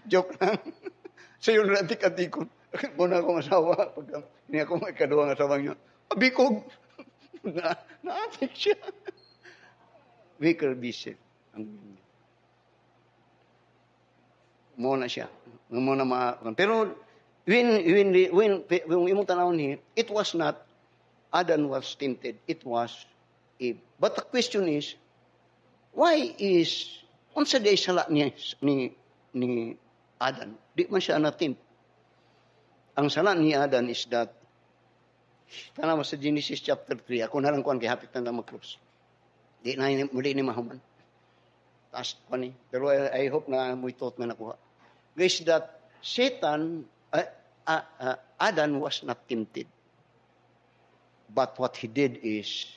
Joke lang. Sayo na atik-atikon. Muna akong asawa, pag hindi ako may kaduwang asawa niya, abikog. Na-atik siya. Weaker vessel. Muna siya. Pero when imong tanawon ni, it was not Adam was tempted. It was Eve. But the question is, why is unsa day sala ni Adam? Di man siya na-tempt. Ang sala ni Adam is that tanawa sa Genesis chapter 3, ako na lang kuan kay hapit na mag-close. Di na muli ni mahuman. Taas pa ni. Pero I hope na mo itot na nakuha. Guys, that Satan, Adam was not tempted. But what he did is,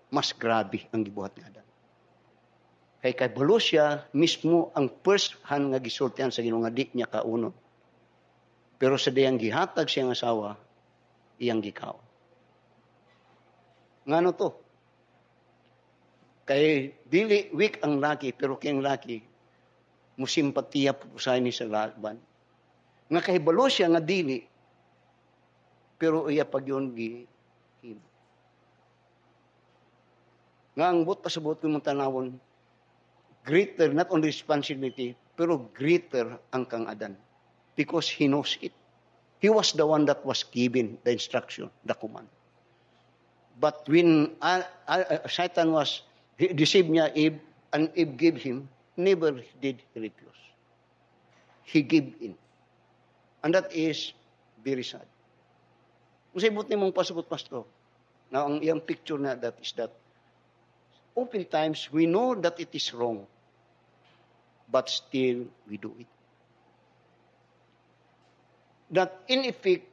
mas grabe ang gibuhat ni Adam. Kay bulo siya, mismo ang first hand nga gisultihan sa Ginoo nga di niya kauno. Pero sa diyang gihatag siyang asawa, iyang gikaw. Ngano to? Kay dili weak ang laki, pero kayang laki, musimpatiya po sa ni sa laban. Nga kahibalo siya nga dili, pero iya pag yun gihimo. Nga ang but pasabot ko mong tanawon, greater, not only responsibility, pero greater ang kang Adan. Because he knows it. He was the one that was given the instruction, the command. But when Satan was deceived niya Eve, and Eve gave him, never did he refuse. He gave in. And that is very sad. Kung sa ibut ni mong pasabot, Pastor, na ang iyang picture na that is that oftentimes we know that it is wrong, but still we do it. That in effect,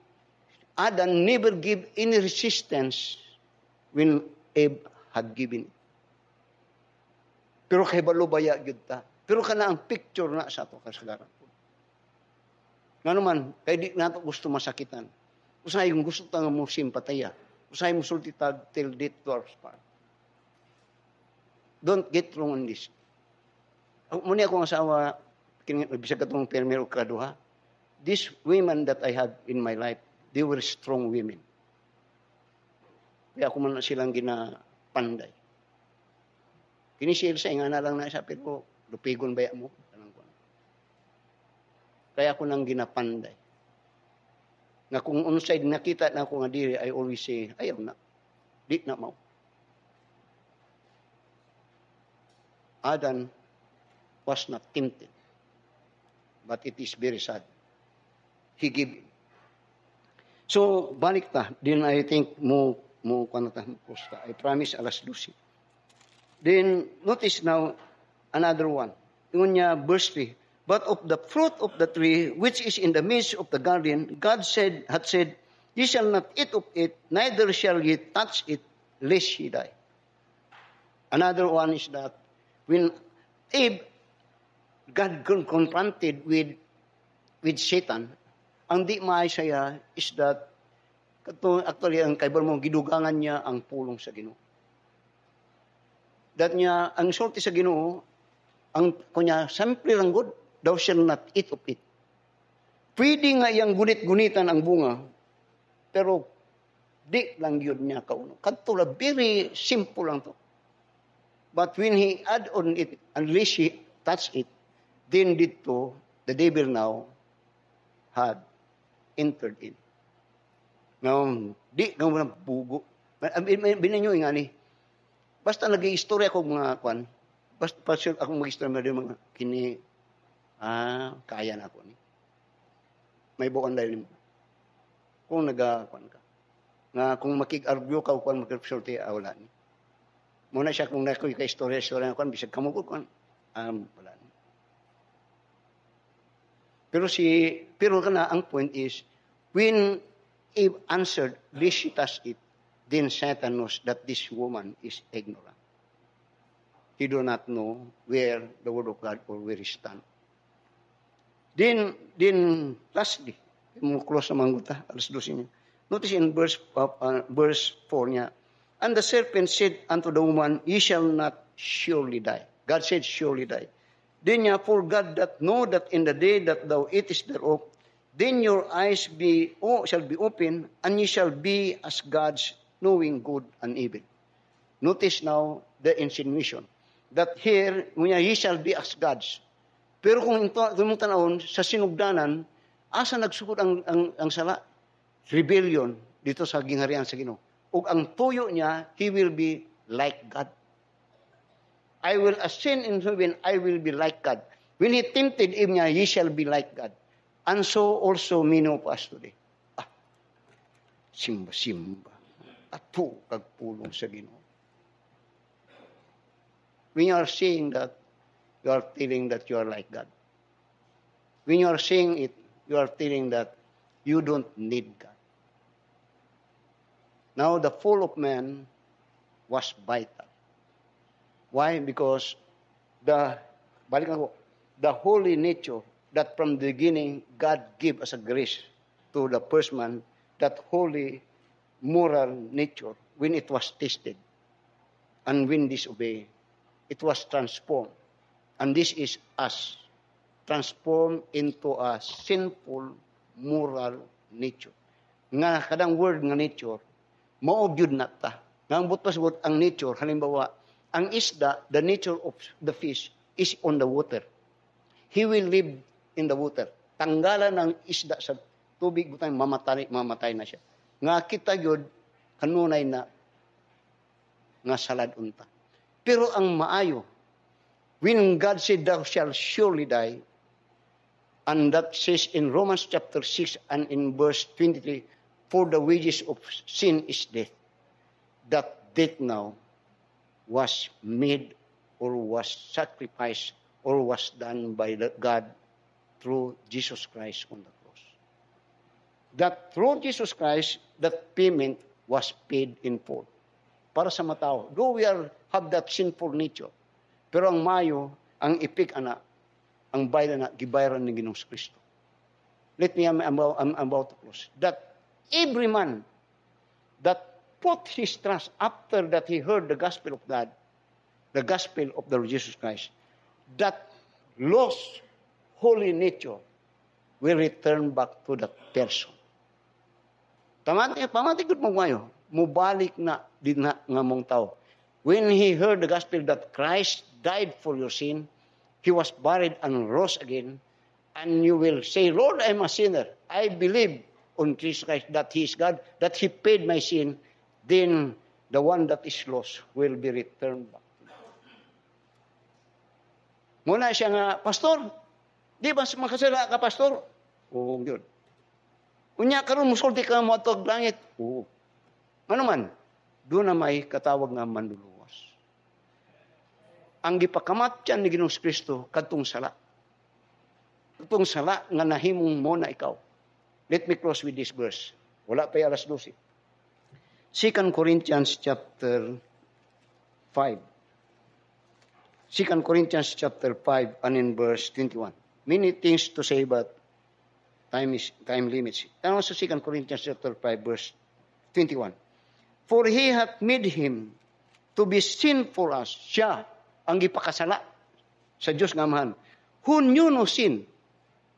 Adam never gave any resistance when Eve had given it. Pero kay balubaya gyud ta. Pero kana ang picture na sa ato kasagaran. Nga naman, kay di nato gusto masakitan. Usay yung gusto ta nga mo simpataya. Usay mo sulti tag till death do our part. Don't get wrong on this. Muna akong asawa, bisag katong permero kaduha. These women that I had in my life, they were strong women. Kaya ako man na silang ginapanday. Kinisil sa nga na lang na isa, pero lupigon baya mo. Kaya ako nang ginapanday. Nga kung unsay nakita na ako nga diri, I always say, ayaw na. Di na mo. Adam was not tempted. But it is very sad. He gave in. So, balik ta. Then I think mo kanata posta. I promise alas 12. Then, notice now, another one. Yung niya, verse 3. But of the fruit of the tree, which is in the midst of the garden, God had said, ye shall not eat of it, neither shall ye touch it, lest ye die. Another one is that, when Eve, God confronted with Satan, ang di maayasaya is that, actually, ang kaibal mo, gidugangan niya ang pulong sa Ginoo. That niya, ang sulti sa Ginoo, ang kunya, simple lang good, thou shall not eat of it. Pwede nga iyang gunit-gunitan ang bunga, pero di lang yun niya kauno. Kadto very simple lang to. But when he add on it, unless he touch it, then dito, the devil now had entered in. Now, di nga mo bugo. Binanyo nga ni, basta nag-i-istorya ko mga kwan, basta akong mag-istorya mga kini, kaya na ako ni. May bukan dahil mo. Kung nag-kwan ka. nga kung makig-argue ka o kung makipsulti, wala ni. Muna siya kung nakoy ka istorya kung bisag kamugod kung wala ni. Pero kana ang point is, when Eve answered, licitas it, then Satan knows that this woman is ignorant. He do not know where the word of God or where he stand. Then lastly, mo close naman guta, alas 12 niya. Notice in verse 4 niya, and the serpent said unto the woman, ye shall not surely die. God said, surely die. Then niya, for God that know that in the day that thou eatest thereof, then your eyes shall be open, and ye shall be as gods, knowing good and evil. Notice now the insinuation that here, ye shall be as gods. Pero kung ito mong tanawon, sa sinugdanan, asa nagsugod ang sala? Rebellion dito sa gingharian sa Ginoo. Ug ang tuyo niya, he will be like God. I will ascend in heaven, I will be like God. When he tempted Eve niya, ye shall be like God. And so also many of us today. Simba. Ato kagpulong sa Ginoo. When you are saying that, you are telling that you are like God. When you are saying it, you are telling that you don't need God. Now, the fall of man was vital. Why? Because the holy nature that from the beginning God gave as a grace to the first man, that holy moral nature, when it was tested and when disobeyed, it was transformed. And this is us, transformed into a sinful moral nature. Nga kadang word nga nature, maobyod na ta. Nga ang butpas-but ang nature, halimbawa, ang isda, the nature of the fish is on the water. He will live in the water. Tanggalan ng isda sa tubig, butang mamatay na siya. Nga kita yun, kanunay na nga salad unta. Pero ang maayo, when God said, thou shalt surely die, and that says in Romans chapter 6 and in verse 23, for the wages of sin is death. That death now was made or was sacrificed or was done by God through Jesus Christ on the cross. That through Jesus Christ, that payment was paid in full. Para sa matao. Though we have that sinful nature, pero ang mayo, ang ipik ang bayad na gibayaran ng Ginoong Kristo. Let me, I'm about to close. That every man that put his trust after that he heard the gospel of God, the gospel of the Lord Jesus Christ, that lost holy nature will return back to that person. Pamatikot mo ngayon, mubalik na din na nga mong tao. When he heard the gospel that Christ died for your sin, he was buried and rose again, and you will say, Lord, I'm a sinner. I believe on Jesus Christ that he is God, that he paid my sin, then the one that is lost will be returned back. Muna siya nga, Pastor, di ba makasala ka, Pastor? Oo, yun. Unya, karon musulti ka mo atog langit. Oo. Ano man, doon na may katawag nga manluluwas. Ang gipakamatyan ni Ginoong Kristo kadtong sala. Kadtong sala nga nahimong mo na ikaw. Let me close with this verse. Wala pa alas 12. 2 Corinthians chapter 5. 2 Corinthians chapter 5 and in verse 21. Many things to say, but time limits. Tanong sa 2 Corinthians chapter 5 verse 21. For he hath made him to be sin for us. Siya ang gipakasala sa Diyos nga amahan. Who knew no sin,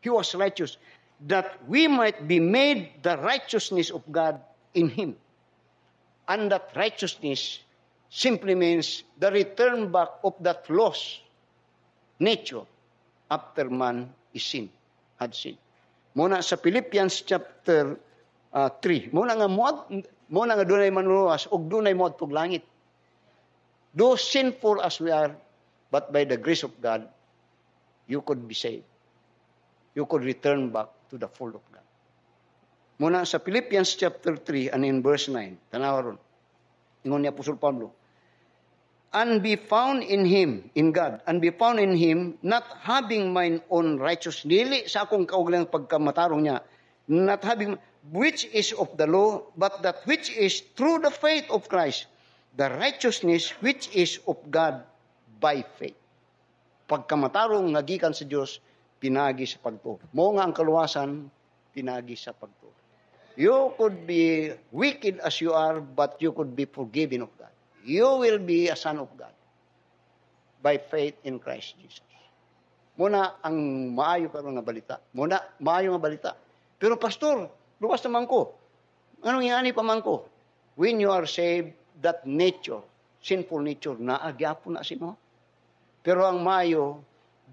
he was righteous, that we might be made the righteousness of God in him. And that righteousness simply means the return back of that lost nature after man is sin, had sin. Muna sa Philippians chapter 3, muna nga dunay manluwas ug dunay moad tug langit. Though sinful as we are, but by the grace of God, you could be saved. You could return back to the fold of God. Muna sa Philippians chapter 3 and in verse 9. Tanawa ron. Ingon ni Apostol Pablo. And be found in Him, in God, and be found in Him, not having mine own righteousness. Dili sa akong kaugalang pagkamatarong niya, not having, which is of the law, but that which is through the faith of Christ, the righteousness which is of God by faith. Pagkamatarong nga gikan sa Dios, pinagi sa pagtuo. Mo nga ang kaluwasan, pinagi sa pagtuo. You could be wicked as you are, but you could be forgiven of God. You will be a son of God by faith in Christ Jesus. Muna ang maayo karon nga balita. Muna maayo nga balita. Pero pastor, luwas naman ko. Anong ingani pa man ko? When you are saved, that nature, sinful nature, naagyapon na sino. Pero ang maayo,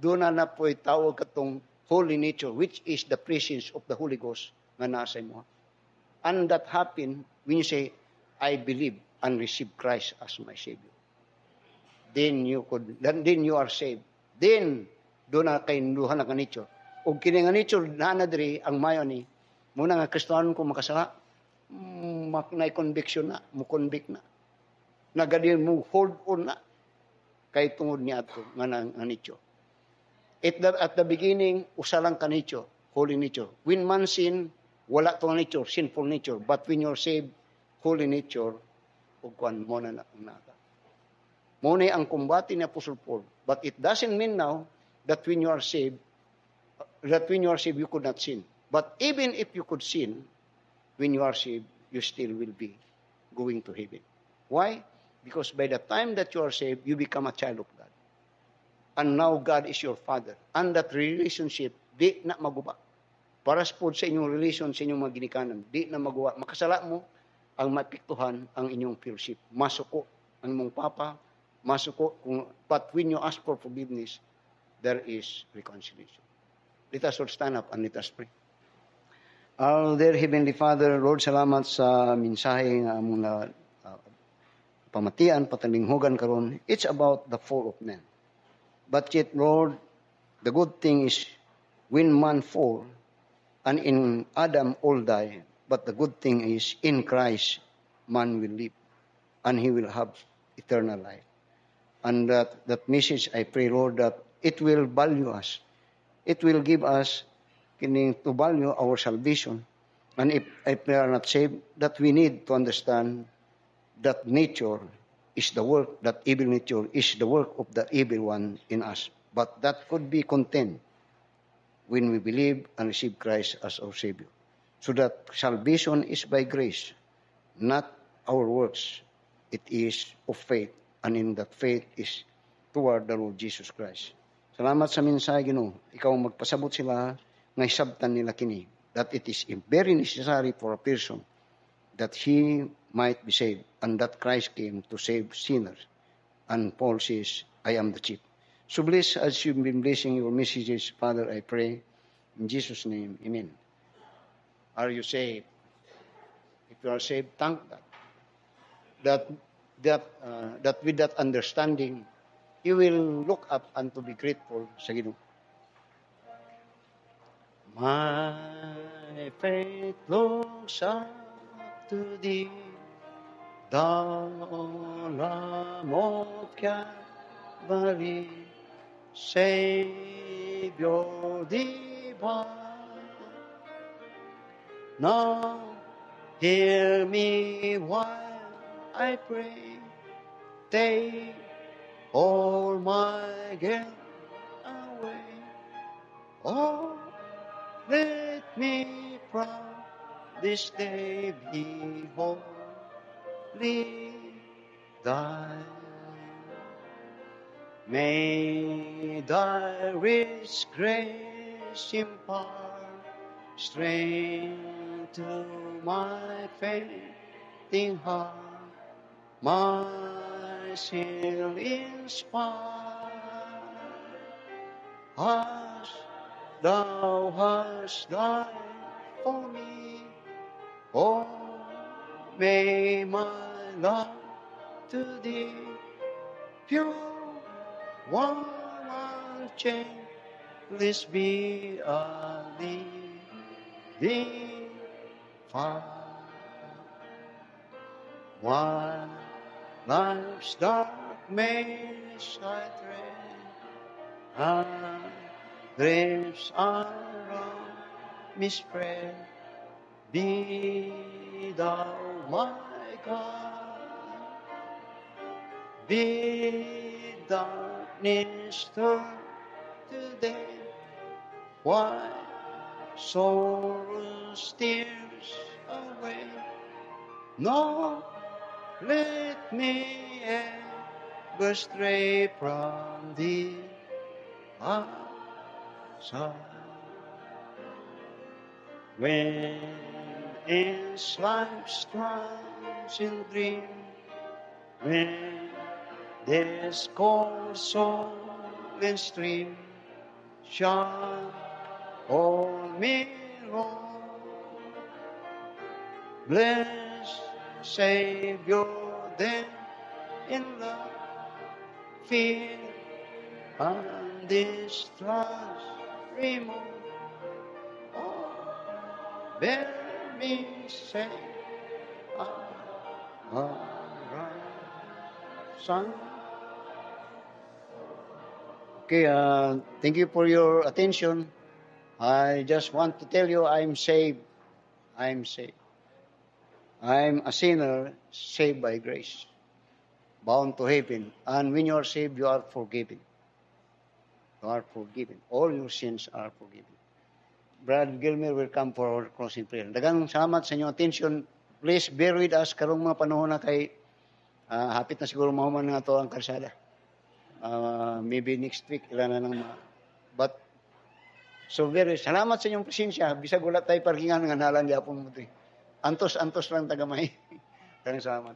doon na po'y tawag katong holy nature, which is the presence of the Holy Ghost nga nasa mo. And that happen when you say, I believe and receive Christ as my Savior. Then you are saved. Then, doon na kay luhan na nature. O kini nga nature, naanadri, ang mayo ni, muna nga Kristohanon ko makasala, na-conviction na, mo-convict na. Nagadin mo, hold on na, kay tungod niya ato, nga nature. At the beginning, usa lang ka nature, holy nature. When man sin, wala to nature, sinful nature. But when you're saved, holy nature, o kuan mo na naka. Muna ang kumbati ni Apostle Paul. But it doesn't mean now that when you are saved, you could not sin. But even if you could sin, when you are saved, you still will be going to heaven. Why? Because by the time that you are saved, you become a child of God. And now God is your Father. And that relationship, di na maguba. Para sa inyong relation, sa inyong mga ginikanan, di na maguba. Makasala mo, ang mapiktuhan ang inyong fellowship. Masuko ang imong papa, masuko. But when you ask for forgiveness, there is reconciliation. Let us all stand up and let us pray. Our dear Heavenly Father, Lord, salamat sa mensahe nga among pamatian, patalinghugan karon. It's about the fall of man. But yet, Lord, the good thing is when man fall, and in Adam all die, but the good thing is in Christ man will live, and he will have eternal life. And that message, I pray, Lord, that it will value us. It will give us to value our salvation. And if we are not saved, that we need to understand that nature is the work, that evil nature is the work of the evil one in us. But that could be contained when we believe and receive Christ as our Savior. So that salvation is by grace, not our works. It is of faith, and in that faith is toward the Lord Jesus Christ. Salamat sa mensahe, Ginoo. Ikaw magpasabot sila nga hisabtan nila kini, that it is very necessary for a person that he might be saved, and that Christ came to save sinners. And Paul says, I am the chief. So bless as you've been blessing your messages, Father, I pray. In Jesus' name, amen. Are you saved? If you are saved, thank God. That with that understanding, you will look up and to be grateful sa Ginoo. My faith looks up to thee, the Lamb of Calvary, Savior divine. Now hear me while I pray, take all my guilt away. Oh, let me proud this day be wholly thine. May thy rich grace impart strength to my fainting heart, my soul inspire. As thou hast died for me, oh, may my love to thee pure, one changeless be a living far. While life's dark maze I tread, and drifts around me spread, be thou my God. Be darkness turn to day, while sorrow steers away. No, let me ever stray from thee aside. When ends life's trials in dream, when this cold soul and stream shall hold me wrong, bless Savior, then in love, fear, and distrust remove. Oh, bear me safe, son. Okay, thank you for your attention. I just want to tell you I'm saved. I'm saved. I'm a sinner saved by grace, bound to heaven. And when you are saved, you are forgiven. You are forgiven. All your sins are forgiven. Brad Gilmer will come for our closing prayer. Dagang salamat sa inyong attention. Please bear with us karong mga panahon na kay hapit na siguro mahuman nga to ang kalsada. Maybe next week ilan na nang but so very salamat sa inyong presensya. Bisag wala tayo parkingan nga nalan gyapon mo to. Antos lang tagamay. Dagang salamat.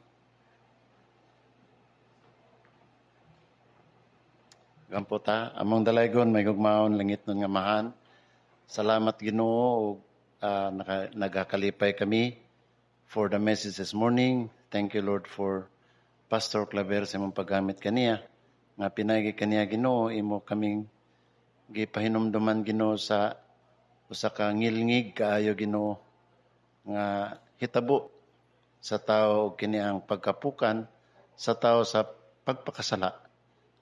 Gampota, among dalaygon may gugmaon langit nun nga mahan. Salamat Ginoo nagakalipay kami for the message this morning. Thank you Lord for Pastor Claver sa imong paggamit kaniya. Nga pinagi kaniya Ginoo imo kaming gipahinumduman Ginoo sa usa ka ngilngig kaayo Ginoo nga hitabo sa tao kini ang pagkapukan sa tao sa pagpakasala.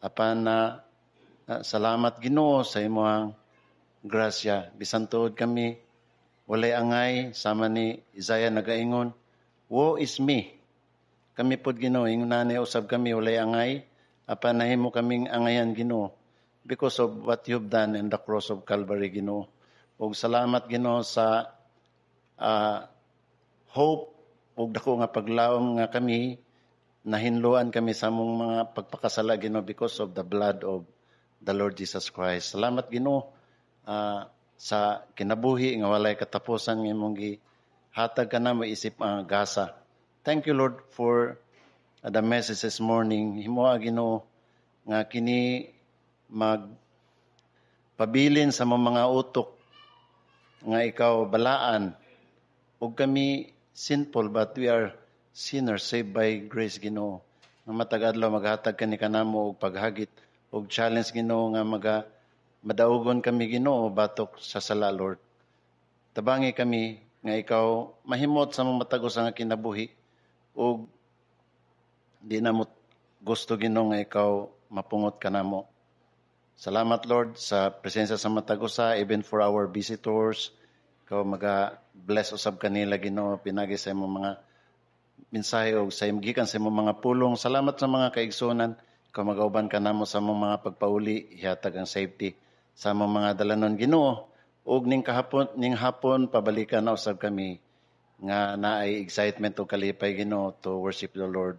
Apan na salamat Ginoo sa imong grasya. Bisan tuod kami walay angay sama ni Isaiah nagaingon, woe is me. Kami pod Ginoo ingon na usab kami walay angay apan nahimo kaming angayan Ginoo because of what you've done in the cross of Calvary Ginoo. Ug salamat Ginoo sa hope ug dako nga paglaom nga kami nahinluan kami sa among mga pagpakasala Ginoo because of the blood of the Lord Jesus Christ. Salamat Ginoo sa kinabuhi nga walay katapusan nga imong gihatag kanamo isip ang gasa. Thank you Lord for the message this morning. Himoa Ginoo nga kini magpabilin sa mga utok nga ikaw balaan ug kami sinful but we are sinners saved by grace Ginoo. Nga matag adlaw maghatag kani kanamo og paghagit og challenge Ginoo nga madaugon kami Ginoo batok sa sala Lord. Tabangi kami nga ikaw mahimot sa mga matagos nga kinabuhi ug di na mo gusto Ginoo nga ikaw mapungot kanamo. Salamat Lord sa presensya sa matagusa even for our visitors. Ikaw maga-bless usab kanila Ginoo pinagi sa imong mga mensahe og sa imong gikan sa imong mga pulong. Salamat sa mga kaigsunan. Ikaw magauban kanamo sa imong mga pagpauli, ihatag ang safety sa imong mga dalanon Ginoo. Ug ning hapon pabalikan na usab kami nga naay excitement o kalipay Ginoo to worship the Lord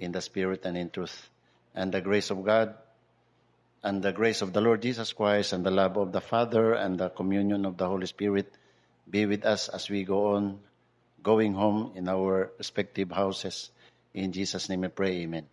in the spirit and in truth. And the grace of God and the grace of the Lord Jesus Christ and the love of the Father and the communion of the Holy Spirit be with us as we go on going home in our respective houses. In Jesus' name we pray, amen.